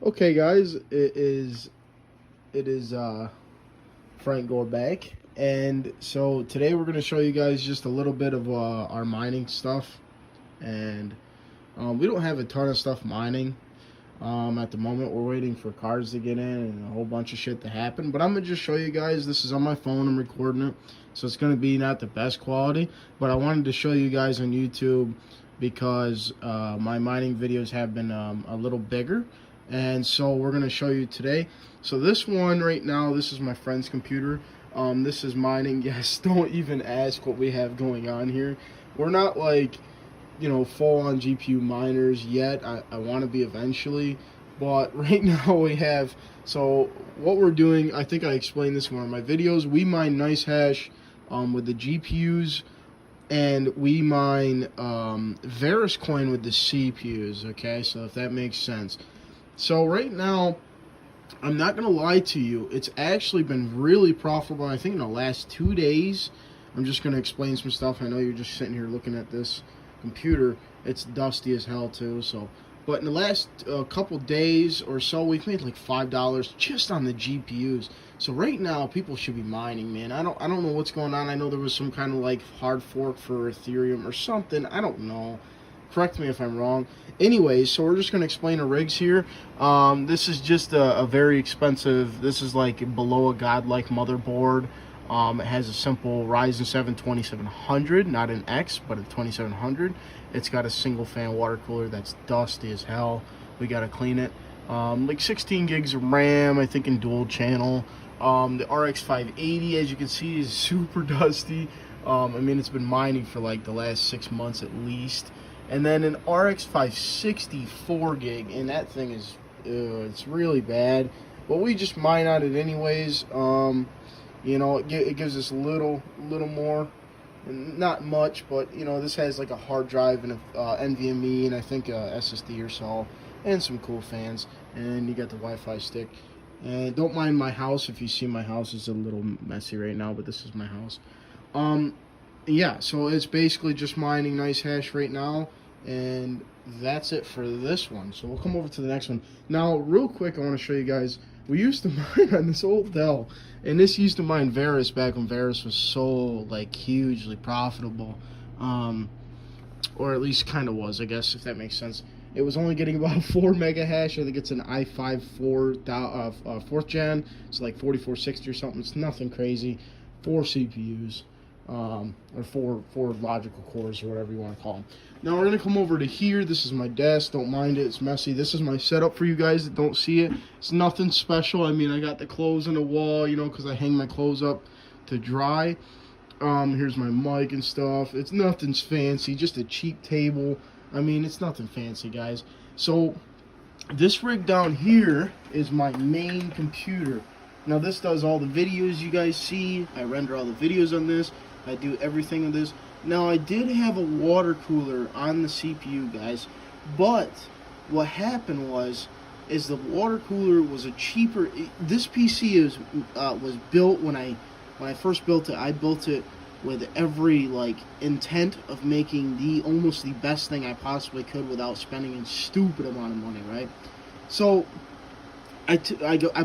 Okay, guys, it is Frank Gore back, and so today we're gonna show you guys just a little bit of our mining stuff, and we don't have a ton of stuff mining at the moment. We're waiting for cards to get in and a whole bunch of shit to happen. But I'm gonna just show you guys. This is on my phone. I'm recording it, so it's gonna be not the best quality, but I wanted to show you guys on YouTube because my mining videos have been a little bigger. And so we're going to show you today. So this one right now, this is my friend's computer. This is mining. Yes, don't even ask what we have going on here. We're not like, full on GPU miners yet. I want to be eventually. But right now we have, so what we're doing, I think I explained this in one of my videos. We mine nice hash with the GPUs. And we mine Varus coin with the CPUs. Okay, so if that makes sense. So right now, I'm not going to lie to you, it's actually been really profitable. I think in the last 2 days, I'm just going to explain some stuff. I know you're just sitting here looking at this computer. It's dusty as hell too. But in the last couple days or so, we've made like $5 just on the GPUs. So right now, people should be mining, man. I don't know what's going on. I know there was some kind of like hard fork for Ethereum or something. I don't know. Correct me if I'm wrong. Anyways, so we're just going to explain the rigs here. This is just a very expensive, this is like below a godlike motherboard. It has a simple Ryzen 7 2700, not an X, but a 2700. It's got a single fan water cooler that's dusty as hell. We got to clean it. Like 16 gigs of RAM, I think in dual channel. The RX 580, as you can see, is super dusty. I mean, it's been mining for like the last 6 months at least. And then an RX 560 4 gig, and that thing is, it's really bad. But we just mine on it anyways. It gives us a little more, not much, but this has like a hard drive and a NVMe and I think a SSD or so, and some cool fans. And you got the Wi-Fi stick. And don't mind my house. If you see my house, it's a little messy right now, but this is my house. Yeah, so it's basically just mining nice hash right now, and that's it for this one. So we'll come over to the next one. Now, real quick, I want to show you guys, we used to mine on this old Dell, and this used to mine Varus back when Varus was so, like, hugely profitable, or at least kind of was, I guess, if that makes sense. It was only getting about 4 mega hash. I think it's an i5 4th gen. It's like 4460 or something. It's nothing crazy. 4 CPUs. Or four logical cores, or whatever you want to call them. Now we're going to come over to here. This is my desk. Don't mind it. It's messy. This is my setup for you guys that don't see it. It's nothing special. I mean, I got the clothes on the wall, because I hang my clothes up to dry. Here's my mic and stuff. It's nothing fancy. Just a cheap table. I mean, it's nothing fancy, guys. So this rig down here is my main computer. Now this does all the videos you guys see. I render all the videos on this. I do everything with this. Now I did have a water cooler on the CPU, guys, but what happened is the water cooler was a cheaper. This PC was built when I first built it. I built it with every intent of making almost the best thing I possibly could without spending a stupid amount of money, right? So I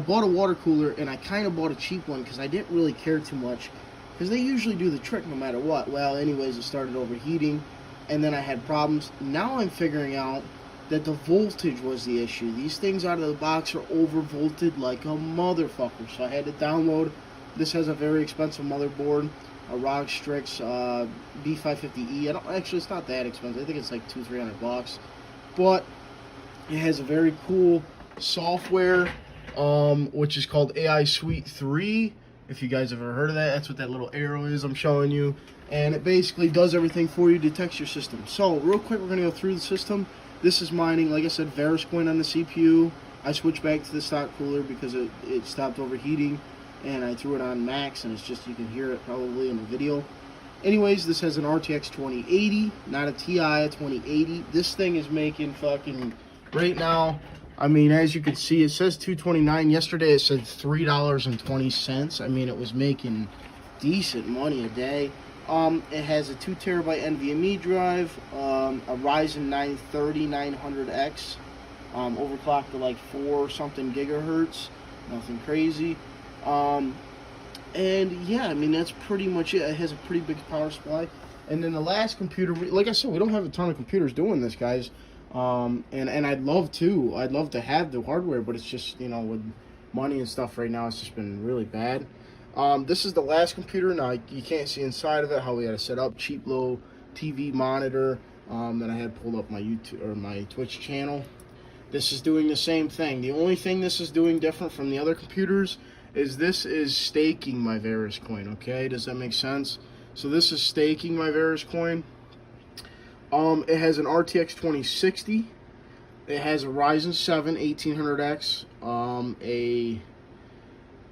bought a water cooler, and I kind of bought a cheap one because I didn't really care too much, because they usually do the trick no matter what. Well, anyways, it started overheating, and then I had problems. Now I'm figuring out that the voltage was the issue. These things out of the box are overvolted like a motherfucker, so I had to download. This has a very expensive motherboard, a ROG Strix B550E. Actually, it's not that expensive. I think it's like $200-300, but it has a very cool software, which is called AI Suite 3. If you guys have ever heard of that, that's what that little arrow is I'm showing you. And it basically does everything for you, detects your system. So, real quick, we're going to go through the system. This is mining, like I said, Varus coin on the CPU. I switched back to the stock cooler because it stopped overheating. And I threw it on max, and it's just, you can hear it probably in the video. Anyways, this has an RTX 2080, not a TI, a 2080. This thing is making fucking, right now, I mean, as you can see, it says $229. Yesterday it said $3.20. I mean, it was making decent money a day. It has a 2 terabyte NVMe drive, a Ryzen 930 900X, overclocked to like 4 something gigahertz, nothing crazy. And yeah, I mean, that's pretty much it. It has a pretty big power supply. And then the last computer, like I said, we don't have a ton of computers doing this, guys. And I'd love to have the hardware, but it's just, you know, with money and stuff right now, it's just been really bad. This is the last computer. Now, you can't see inside of it, how we had to set up, cheap low TV monitor. Then I had pulled up my YouTube or my Twitch channel. This is doing the same thing. The only thing this is doing different from the other computers is this is staking my Varus coin, okay? Does that make sense? So this is staking my Varus coin. It has an RTX 2060. It has a Ryzen 7 1800X.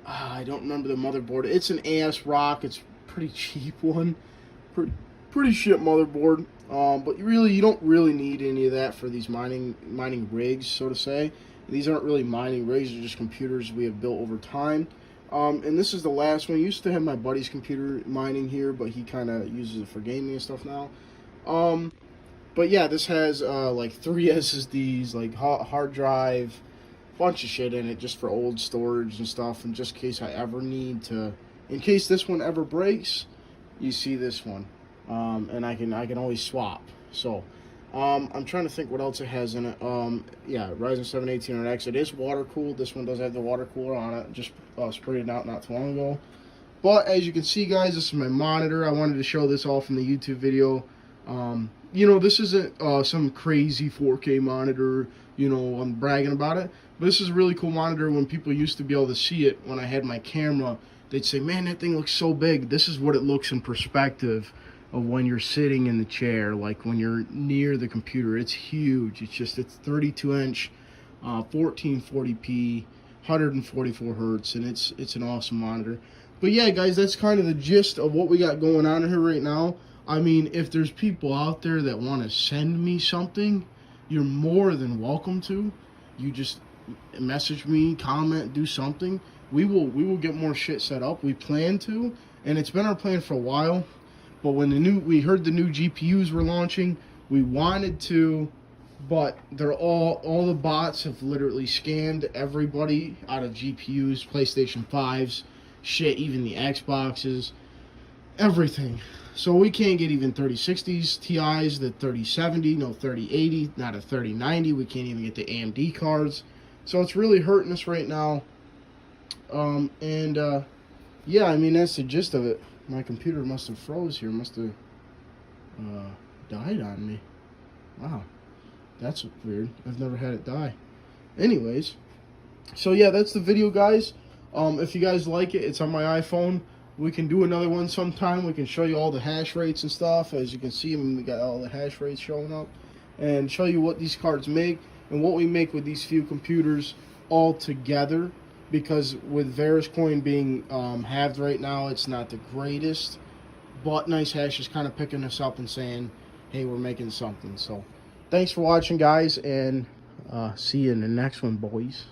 I don't remember the motherboard. It's an AS Rock. It's a pretty cheap one. Pretty shit motherboard. But you don't really need any of that for these mining rigs, so to say. These aren't really mining rigs, they're just computers we have built over time. And this is the last one. I used to have my buddy's computer mining here, but he kind of uses it for gaming and stuff now. But yeah, this has like 3 SSDs, like hard drive, bunch of shit in it just for old storage and stuff, and just in case I ever need to, in case this one ever breaks, you see this one. And I can always swap. So I'm trying to think what else it has in it. Yeah, Ryzen 7 1800X. It is water cooled. This one does have the water cooler on it. Just sprayed it out not too long ago. But as you can see, guys, this is my monitor. I wanted to show this all from the YouTube video. You know, this isn't some crazy 4K monitor. You know, I'm bragging about it. But this is a really cool monitor. When people used to be able to see it when I had my camera, they'd say, "Man, that thing looks so big." This is what it looks in perspective of when you're sitting in the chair, like when you're near the computer. It's huge. It's 32-inch, 1440p, 144 hertz, and it's an awesome monitor. But yeah, guys, that's kind of the gist of what we got going on here right now. I mean, if there's people out there that want to send me something, you're more than welcome to. You just message me, comment, do something. We will get more shit set up. We plan to, and it's been our plan for a while. But when we heard the new GPUs were launching, we wanted to, but they're all the bots have literally scanned everybody out of GPUs, PlayStation 5s, shit, even the Xboxes, everything. So we can't get even 3060s, Ti's, the 3070, no 3080, not a 3090. We can't even get the AMD cards. So it's really hurting us right now. Yeah, I mean, that's the gist of it. My computer must have froze here, must have died on me. Wow, that's weird. I've never had it die. Anyways, so yeah, that's the video, guys. If you guys like it, it's on my iPhone. We can do another one sometime. We can show you all the hash rates and stuff. As you can see, we got all the hash rates showing up, and show you what these cards make and what we make with these few computers all together. Because with Varus coin being halved right now, it's not the greatest. But Nice Hash is kind of picking us up and saying, hey, we're making something. So thanks for watching, guys, and see you in the next one, boys.